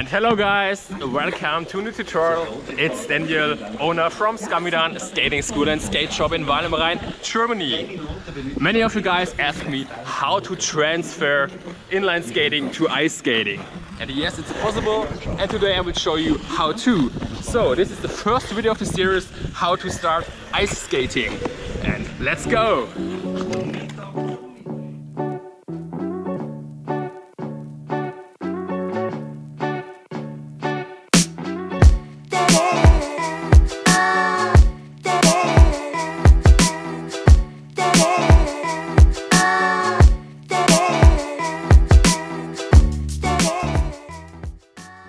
And hello guys, welcome to a new tutorial. It's Daniel, owner from Skamidan Skating School and Skate Shop in Waal am Rhein, Germany. Many of you guys ask me how to transfer inline skating to ice skating. And yes, it's possible, and today I will show you how to. So this is the first video of the series, how to start ice skating. And let's go!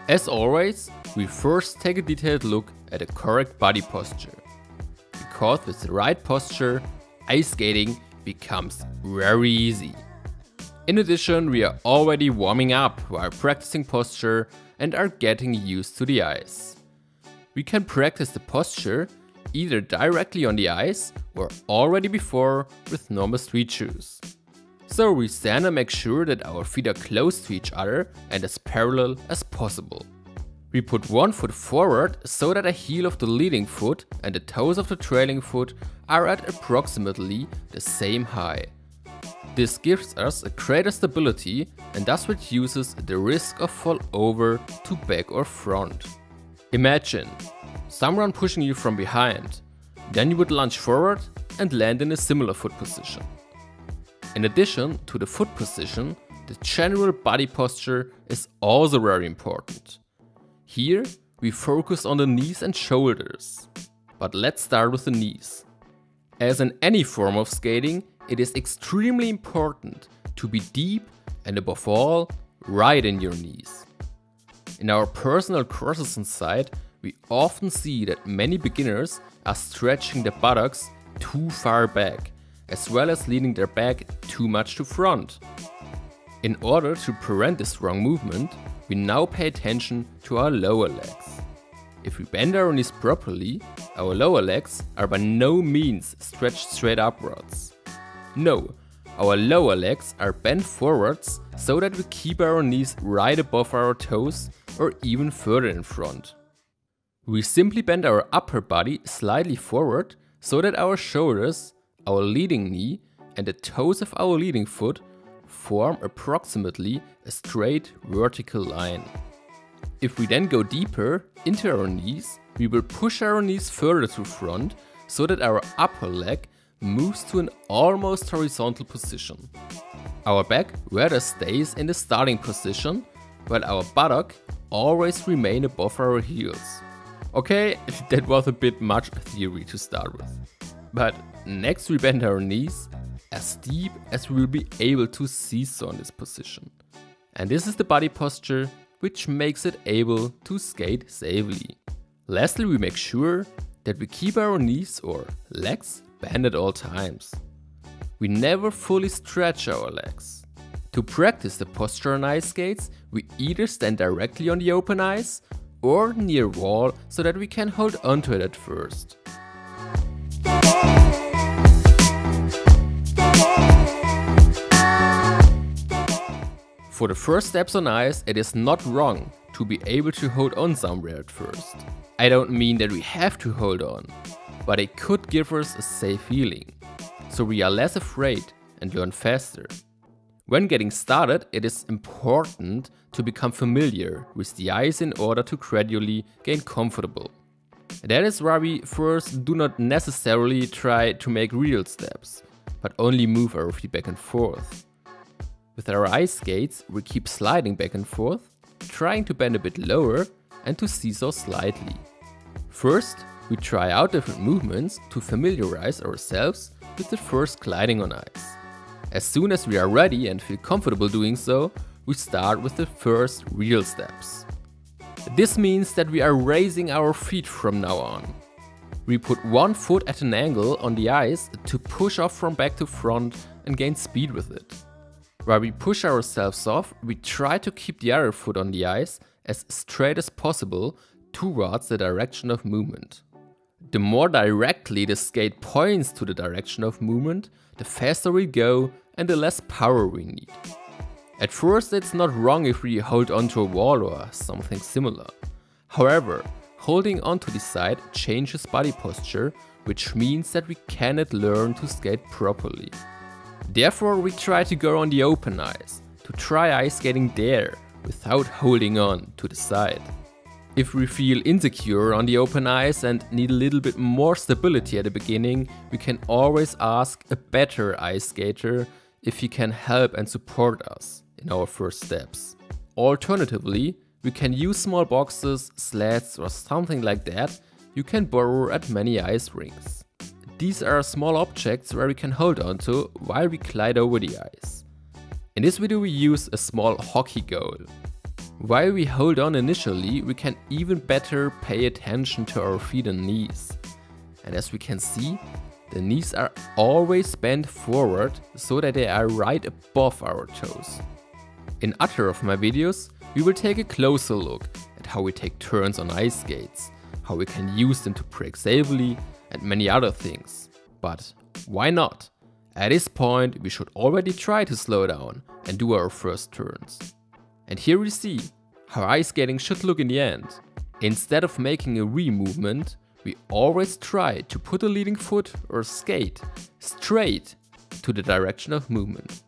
As always, we first take a detailed look at the correct body posture. Because with the right posture, ice skating becomes very easy. In addition, we are already warming up while practicing posture and are getting used to the ice. We can practice the posture either directly on the ice or already before with normal street shoes. So we stand and make sure that our feet are close to each other and as parallel as possible. We put one foot forward so that the heel of the leading foot and the toes of the trailing foot are at approximately the same height. This gives us a greater stability and thus reduces the risk of fall over to back or front. Imagine someone pushing you from behind, then you would lunge forward and land in a similar foot position. In addition to the foot position, the general body posture is also very important. Here we focus on the knees and shoulders. But let's start with the knees. As in any form of skating, it is extremely important to be deep and above all, right in your knees. In our personal courses inside, we often see that many beginners are stretching their buttocks too far back, as well as leaning their back too much to front. In order to prevent this wrong movement, we now pay attention to our lower legs. If we bend our knees properly, our lower legs are by no means stretched straight upwards. No, our lower legs are bent forwards so that we keep our knees right above our toes or even further in front. We simply bend our upper body slightly forward so that our shoulders, our leading knee and the toes of our leading foot form approximately a straight vertical line. If we then go deeper into our knees, we will push our knees further to front so that our upper leg moves to an almost horizontal position. Our back rather stays in the starting position, while our buttock always remain above our heels. Okay, that was a bit much theory to start with. But next we bend our knees as deep as we will be able to seesaw in this position. And this is the body posture which makes it able to skate safely. Lastly, we make sure that we keep our knees or legs bent at all times. We never fully stretch our legs. To practice the posture on ice skates, we either stand directly on the open ice or near wall so that we can hold onto it at first. For the first steps on ice, it is not wrong to be able to hold on somewhere at first. I don't mean that we have to hold on, but it could give us a safe feeling, so we are less afraid and learn faster. When getting started, it is important to become familiar with the ice in order to gradually gain comfortable. That is why we first do not necessarily try to make real steps, but only move our feet back and forth. With our ice skates, we keep sliding back and forth, trying to bend a bit lower and to seesaw slightly. First, we try out different movements to familiarize ourselves with the first gliding on ice. As soon as we are ready and feel comfortable doing so, we start with the first real steps. This means that we are raising our feet from now on. We put one foot at an angle on the ice to push off from back to front and gain speed with it. While we push ourselves off, we try to keep the other foot on the ice as straight as possible towards the direction of movement. The more directly the skate points to the direction of movement, the faster we go and the less power we need. At first it's not wrong if we hold onto a wall or something similar. However, holding onto the side changes body posture, which means that we cannot learn to skate properly. Therefore we try to go on the open ice, to try ice skating there without holding on to the side. If we feel insecure on the open ice and need a little bit more stability at the beginning, we can always ask a better ice skater if he can help and support us in our first steps. Alternatively, we can use small boxes, sleds or something like that you can borrow at many ice rinks. These are small objects where we can hold onto while we glide over the ice. In this video we use a small hockey goal. While we hold on initially, we can even better pay attention to our feet and knees. And as we can see, the knees are always bent forward so that they are right above our toes. In other of my videos, we will take a closer look at how we take turns on ice skates, how we can use them to brake safely and many other things. But why not? At this point we should already try to slow down and do our first turns. And here we see how ice skating should look in the end. Instead of making a re-movement, we always try to put the leading foot or skate straight to the direction of movement.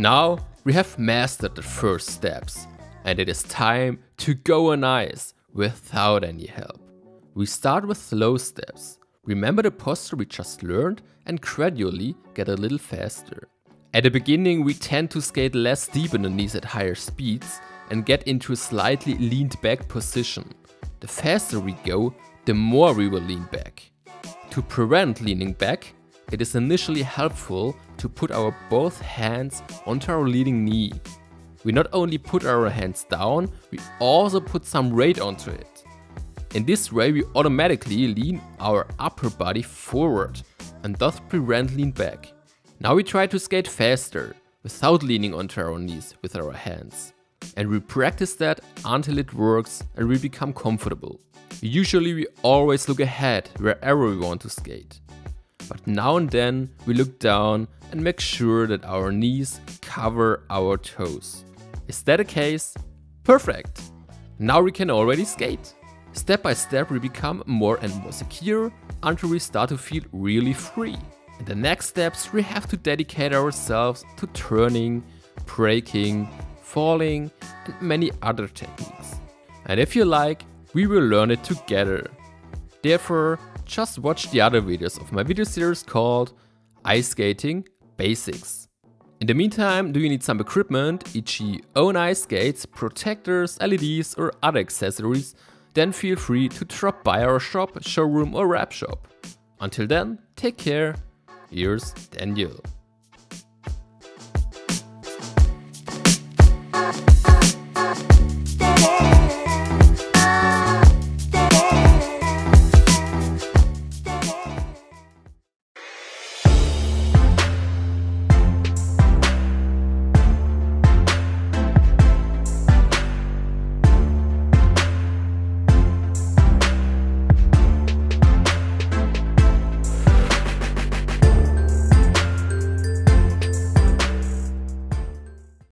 Now we have mastered the first steps and it is time to go on ice without any help. We start with slow steps, remember the posture we just learned and gradually get a little faster. At the beginning we tend to skate less deep in the knees at higher speeds and get into a slightly leaned back position. The faster we go, the more we will lean back. To prevent leaning back, it is initially helpful to put our both hands onto our leading knee. We not only put our hands down, we also put some weight onto it. In this way we automatically lean our upper body forward and thus prevent lean back. Now we try to skate faster, without leaning onto our knees with our hands. And we practice that until it works and we become comfortable. Usually we always look ahead wherever we want to skate. But now and then we look down and make sure that our knees cover our toes. Is that the case? Perfect! Now we can already skate. Step by step we become more and more secure until we start to feel really free. In the next steps we have to dedicate ourselves to turning, braking, falling and many other techniques. And if you like, we will learn it together. Therefore, just watch the other videos of my video series called Ice Skating Basics. In the meantime, do you need some equipment, e.g. own ice skates, protectors, LEDs or other accessories, then feel free to drop by our shop, showroom or wrap shop. Until then, take care, here's Daniel.